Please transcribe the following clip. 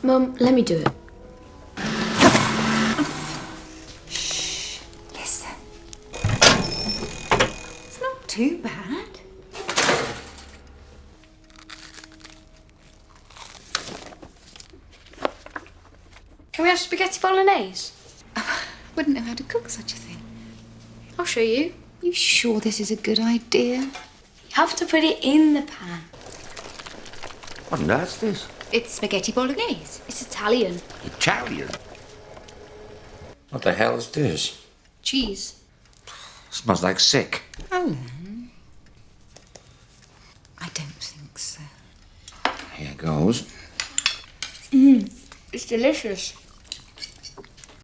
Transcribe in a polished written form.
Mum, let me do it. Shh. Listen. It's not too bad. Can we have spaghetti bolognese? Wouldn't know how to cook such a thing. I'll show you. You sure this is a good idea? You have to put it in the pan. What on earth's this? It's spaghetti bolognese. It's Italian. Italian? What the hell's this? Cheese. Smells like sick. Oh. I don't think so. Here goes. It's delicious.